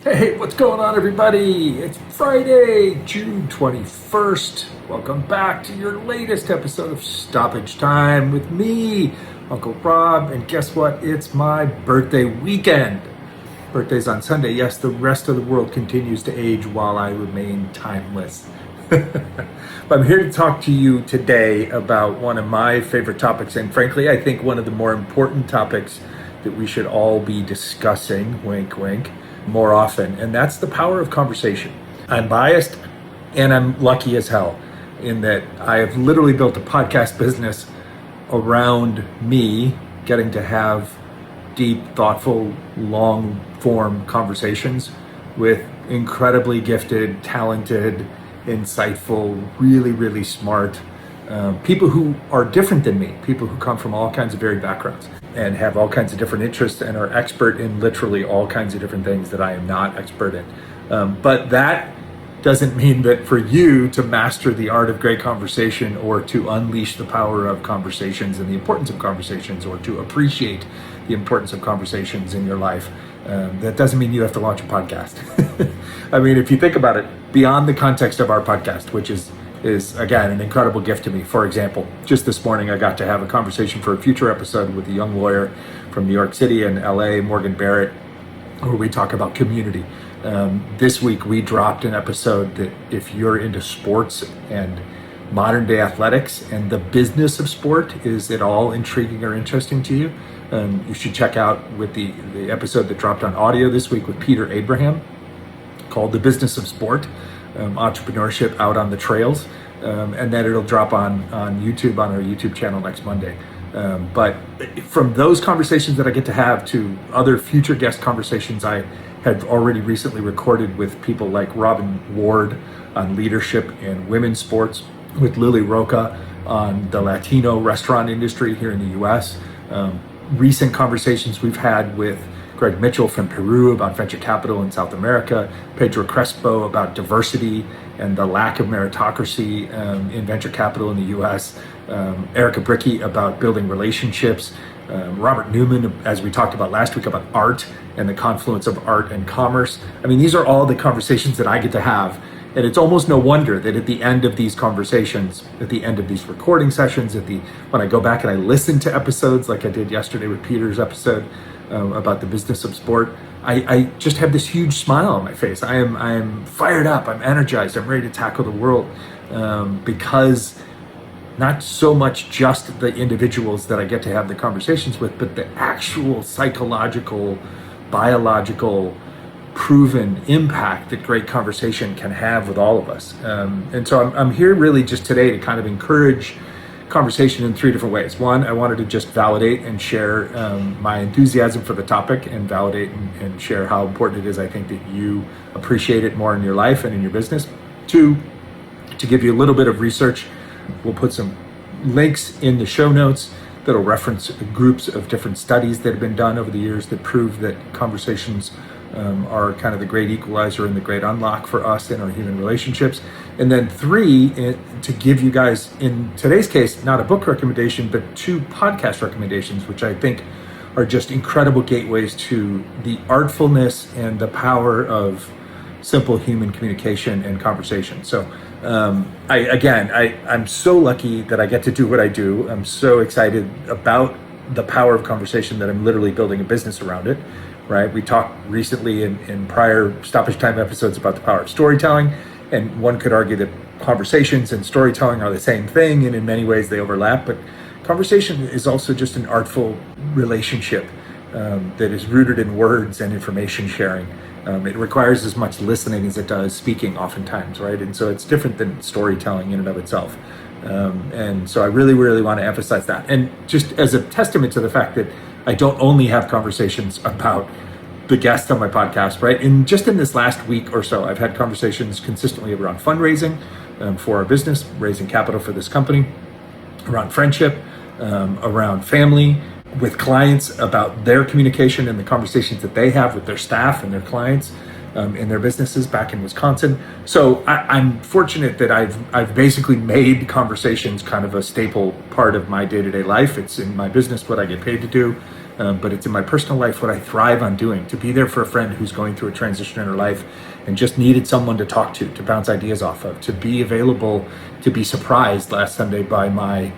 Hey, what's going on, everybody? It's Friday, June 21st. Welcome back to your latest episode of Stoppage Time with me, Uncle Rob. And guess what? It's my birthday weekend. Birthday's on Sunday. Yes, the rest of the world continues to age while I remain timeless. But I'm here to talk to you today about one of my favorite topics, and frankly, I think one of the more important topics that we should all be discussing, wink, wink, more often, and that's the power of conversation. I'm biased and I'm lucky as hell in that I have literally built a podcast business around me getting to have deep, thoughtful, long form conversations with incredibly gifted, talented, insightful, really, really smart people who are different than me, people who come from all kinds of varied backgrounds and have all kinds of different interests and are expert in literally all kinds of different things that I am not expert in. But that doesn't mean that for you to master the art of great conversation or to unleash the power of conversations and the importance of conversations or to appreciate the importance of conversations in your life, that doesn't mean you have to launch a podcast. I mean, if you think about it, beyond the context of our podcast, which is again an incredible gift to me. For example, just this morning I got to have a conversation for a future episode with a young lawyer from New York City and LA, Morgan Barrett, where we talk about community. This week we dropped an episode that if you're into sports and modern day athletics and the business of sport is at all intriguing or interesting to you, you should check out with the episode that dropped on audio this week with Peter Abraham called The Business of Sport. Entrepreneurship out on the trails, and then it'll drop on YouTube on our YouTube channel next Monday. But from those conversations that I get to have to other future guest conversations I had already recently recorded with people like Robyn Ward on leadership in women's sports, with Lilly Rocha on the Latino restaurant industry here in the US, recent conversations we've had with Greg Mitchell from Peru about venture capital in South America, Pedro Crespo about diversity and the lack of meritocracy in venture capital in the US, Erika Bricky about building relationships, Robert Newman, as we talked about last week, about art and the confluence of art and commerce. I mean, these are all the conversations that I get to have. And it's almost no wonder that at the end of these conversations, at the end of these recording sessions, when I go back and I listen to episodes like I did yesterday with Peter's episode, about the business of sport, I just have this huge smile on my face. I am fired up, I'm energized, I'm ready to tackle the world, because not so much just the individuals that I get to have the conversations with, but the actual psychological, biological, proven impact that great conversation can have with all of us. And so I'm here really just today to kind of encourage conversation in three different ways. One, I wanted to just validate and share my enthusiasm for the topic and validate and share how important it is. I think that you appreciate it more in your life and in your business. Two, to give you a little bit of research, we'll put some links in the show notes that'll reference groups of different studies that have been done over the years that prove that conversations are kind of the great equalizer and the great unlock for us in our human relationships. And then three, to give you guys, in today's case, not a book recommendation, but two podcast recommendations, which I think are just incredible gateways to the artfulness and the power of simple human communication and conversation. So I'm so lucky that I get to do what I do. I'm so excited about the power of conversation that I'm literally building a business around it. Right? We talked recently in prior Stoppage Time episodes about the power of storytelling, and one could argue that conversations and storytelling are the same thing, and in many ways they overlap, but conversation is also just an artful relationship that is rooted in words and information sharing. It requires as much listening as it does speaking oftentimes, right? And so it's different than storytelling in and of itself. And so I really, really want to emphasize that. And just as a testament to the fact that I don't only have conversations about the guests on my podcast, right? And just in this last week or so, I've had conversations consistently around fundraising for our business, raising capital for this company, around friendship, around family, with clients about their communication and the conversations that they have with their staff and their clients in their businesses back in Wisconsin. So I'm fortunate that I've basically made conversations kind of a staple part of my day-to-day life. It's in my business what I get paid to do. but it's in my personal life what I thrive on doing, to be there for a friend who's going through a transition in her life and just needed someone to talk to bounce ideas off of, to be available, to be surprised last Sunday by my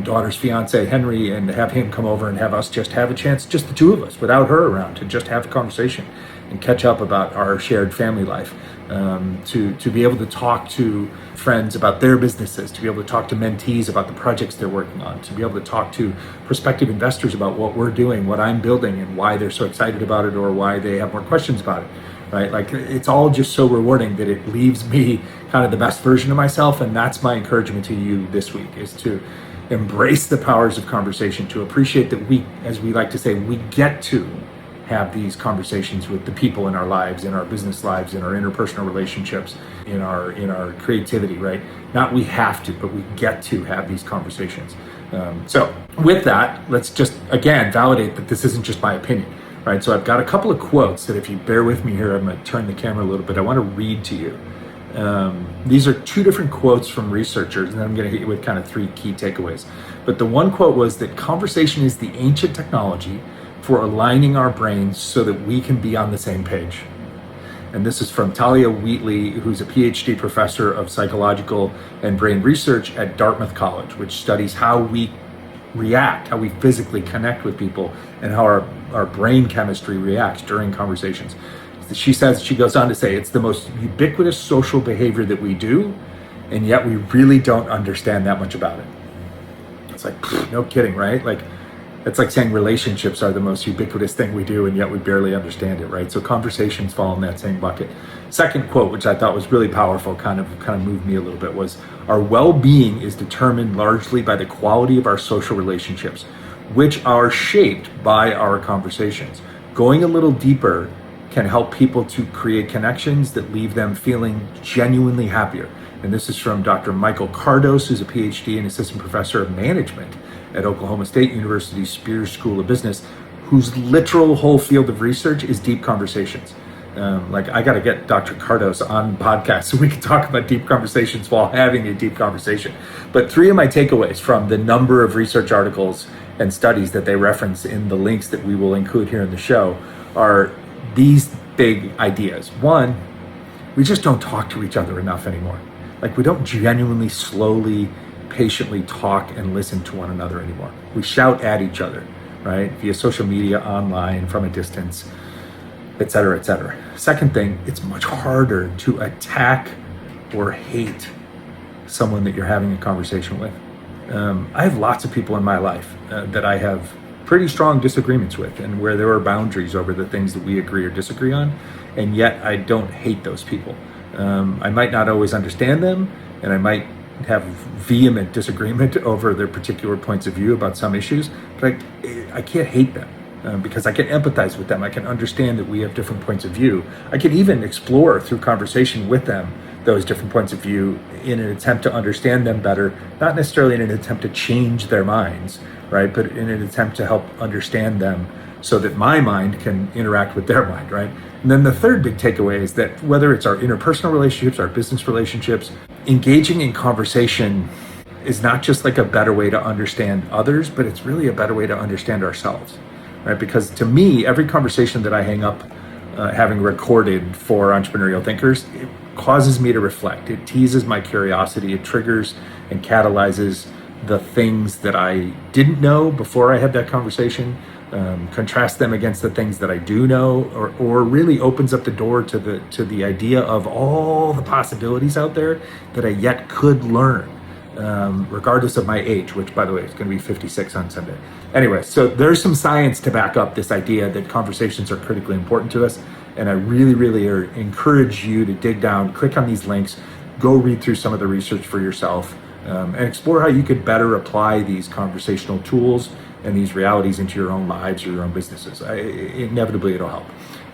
daughter's fiancé, Henry, and have him come over and have us just have a chance, just the two of us, without her around, to just have a conversation and catch up about our shared family life, to be able to talk to friends about their businesses, to be able to talk to mentees about the projects they're working on, to be able to talk to prospective investors about what we're doing, what I'm building, and why they're so excited about it or why they have more questions about it, right? Like, it's all just so rewarding that it leaves me kind of the best version of myself. And that's my encouragement to you this week, is to embrace the powers of conversation, to appreciate that we, as we like to say, we get to have these conversations with the people in our lives, in our business lives, in our interpersonal relationships, in our creativity, right? Not we have to, but we get to have these conversations. So with that, let's just, again, validate that this isn't just my opinion, right? So I've got a couple of quotes that, if you bear with me here, I'm going to turn the camera a little bit. I want to read to you. These are two different quotes from researchers, and then I'm going to hit you with kind of three key takeaways. But the one quote was that conversation is the ancient technology for aligning our brains so that we can be on the same page. And this is from Talia Wheatley, who's a PhD professor of psychological and brain research at Dartmouth College, which studies how we react, how we physically connect with people, and how our brain chemistry reacts during conversations. She goes on to say, it's the most ubiquitous social behavior that we do, and yet we really don't understand that much about it. It's like, no kidding, right? Like, it's like saying relationships are the most ubiquitous thing we do, and yet we barely understand it, right? So conversations fall in that same bucket. Second quote, which I thought was really powerful, kind of moved me a little bit, was, our well-being is determined largely by the quality of our social relationships, which are shaped by our conversations. Going a little deeper can help people to create connections that leave them feeling genuinely happier. And this is from Dr. Michael Cardos, who's a PhD and assistant professor of management at Oklahoma State University's Spears School of Business, whose literal whole field of research is deep conversations. I got to get Dr. Cardos on podcast so we can talk about deep conversations while having a deep conversation. But three of my takeaways from the number of research articles and studies that they reference in the links that we will include here in the show are these big ideas. One, we just don't talk to each other enough anymore. Like, we don't genuinely, slowly, patiently talk and listen to one another anymore. We shout at each other, right? Via social media, online, from a distance, et cetera, et cetera. Second thing, it's much harder to attack or hate someone that you're having a conversation with. I have lots of people in my life that I have pretty strong disagreements with, and where there are boundaries over the things that we agree or disagree on, and yet I don't hate those people. I might not always understand them, and I might have vehement disagreement over their particular points of view about some issues, but I can't hate them because I can empathize with them. I can understand that we have different points of view. I can even explore through conversation with them those different points of view in an attempt to understand them better, not necessarily in an attempt to change their minds, right? But in an attempt to help understand them so that my mind can interact with their mind, right? And then the third big takeaway is that whether it's our interpersonal relationships, our business relationships, engaging in conversation is not just like a better way to understand others, but it's really a better way to understand ourselves, right? Because to me, every conversation that I hang up having recorded for Entrepreneurial Thinkers, it causes me to reflect. It teases my curiosity. It triggers and catalyzes the things that I didn't know before I had that conversation, contrast them against the things that I do know, or really opens up the door to the idea of all the possibilities out there that I yet could learn, regardless of my age, which, by the way, is going to be 56 on Sunday. Anyway, so there's some science to back up this idea that conversations are critically important to us, and I really, really encourage you to dig down, click on these links, go read through some of the research for yourself, and explore how you could better apply these conversational tools and these realities into your own lives or your own businesses. Inevitably, it'll help.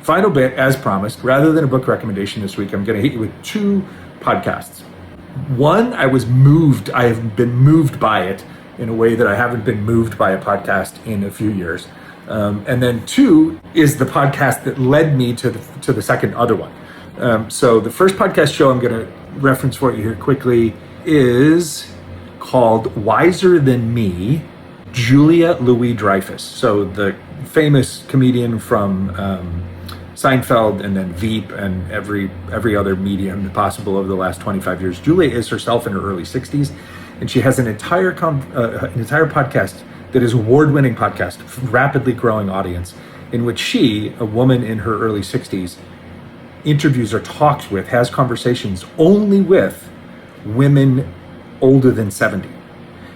Final bit, as promised, rather than a book recommendation this week, I'm going to hit you with two podcasts. One, I have been moved by it in a way that I haven't been moved by a podcast in a few years. And then two is the podcast that led me to the second other one. So the first podcast show I'm going to reference for you here quickly is called Wiser Than Me, Julia Louis-Dreyfus. So the famous comedian from Seinfeld and then Veep and every other medium possible over the last 25 years. Julia is herself in her early 60s, and she has an entire podcast that is award-winning podcast, rapidly growing audience, in which she, a woman in her early 60s, interviews or talks with, has conversations only with women older than 70.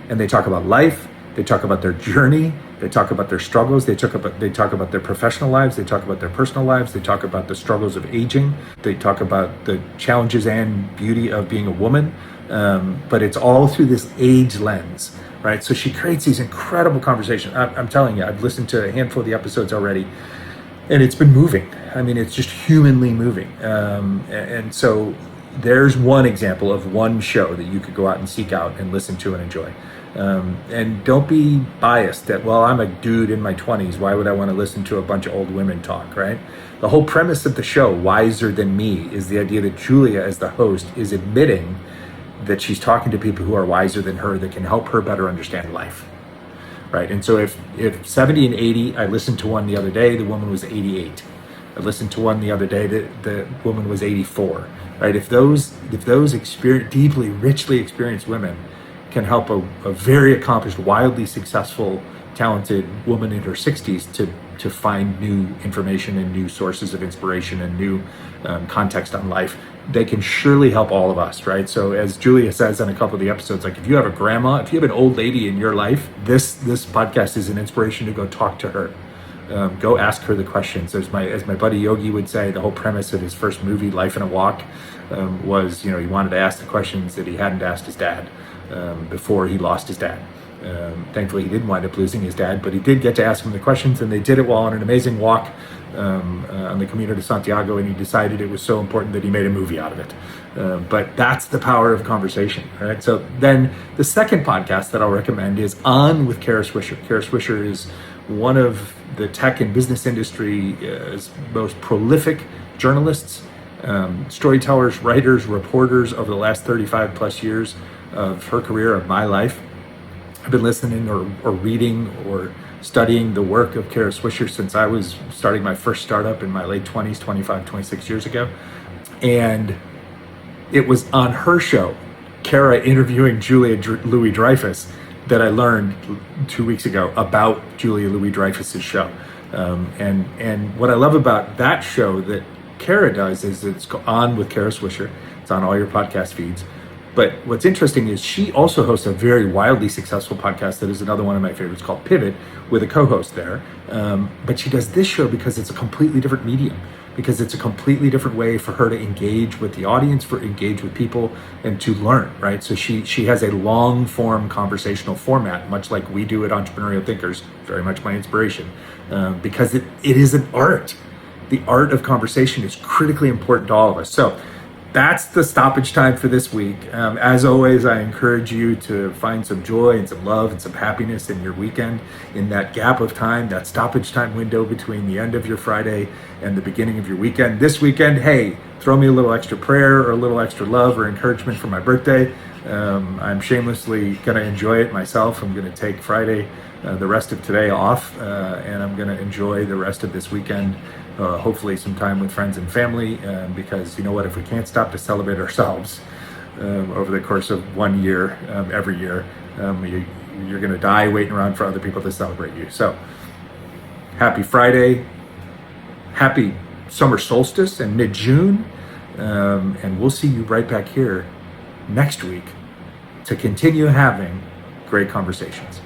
And they talk about life, they talk about their journey, they talk about their struggles, they talk about their professional lives, they talk about their personal lives, they talk about the struggles of aging, they talk about the challenges and beauty of being a woman, but it's all through this age lens, right? So she creates these incredible conversations. I'm telling you, I've listened to a handful of the episodes already, and it's been moving. I mean, it's just humanly moving. And so there's one example of one show that you could go out and seek out and listen to and enjoy. And don't be biased that, well, I'm a dude in my 20s. Why would I want to listen to a bunch of old women talk, right? The whole premise of the show, Wiser Than Me, is the idea that Julia, as the host, is admitting that she's talking to people who are wiser than her, that can help her better understand life, right? And so if 70 and 80, I listened to one the other day, the woman was 88. I listened to one the other day, the woman was 84, right? If those deeply, richly experienced women can help a very accomplished, wildly successful, talented woman in her 60s to find new information and new sources of inspiration and new context on life, they can surely help all of us, right? So as Julia says on a couple of the episodes, like if you have a grandma, if you have an old lady in your life, this podcast is an inspiration to go talk to her. Go ask her the questions. As my buddy Yogi would say, the whole premise of his first movie, Life in a Walk, was, he wanted to ask the questions that he hadn't asked his dad before he lost his dad. Thankfully, he didn't wind up losing his dad, but he did get to ask him the questions, and they did it while on an amazing walk on the Camino de Santiago, and he decided it was so important that he made a movie out of it. But that's the power of conversation, right? So then the second podcast that I'll recommend is On with Kara Swisher. Kara Swisher is one of the tech and business industry's most prolific journalists, storytellers, writers, reporters over the last 35 plus years of her career, of my life. I've been listening or reading or studying the work of Kara Swisher since I was starting my first startup in my late 20s, 25, 26 years ago. And it was on her show, Kara interviewing Julia Louis-Dreyfus, that I learned 2 weeks ago about Julia Louis-Dreyfus's show. And what I love about that show that Kara does is it's On with Kara Swisher. It's on all your podcast feeds. But what's interesting is she also hosts a very wildly successful podcast that is another one of my favorites called Pivot, with a co-host there. But she does this show because it's a completely different medium, because it's a completely different way for her to engage with the audience, for engage with people, and to learn, right? So she has a long form conversational format, much like we do at Entrepreneurial Thinkers, very much my inspiration, because it is an art. The art of conversation is critically important to all of us. So that's the stoppage time for this week. As always, I encourage you to find some joy and some love and some happiness in your weekend, in that gap of time, that stoppage time window between the end of your Friday and the beginning of your weekend. This weekend, hey, throw me a little extra prayer or a little extra love or encouragement for my birthday. I'm shamelessly going to enjoy it myself. I'm going to take Friday, the rest of today off, and I'm going to enjoy the rest of this weekend. Hopefully some time with friends and family, because you know what, if we can't stop to celebrate ourselves over the course of 1 year, every year, you're going to die waiting around for other people to celebrate you. So happy Friday, happy summer solstice and mid-June, and we'll see you right back here next week to continue having great conversations.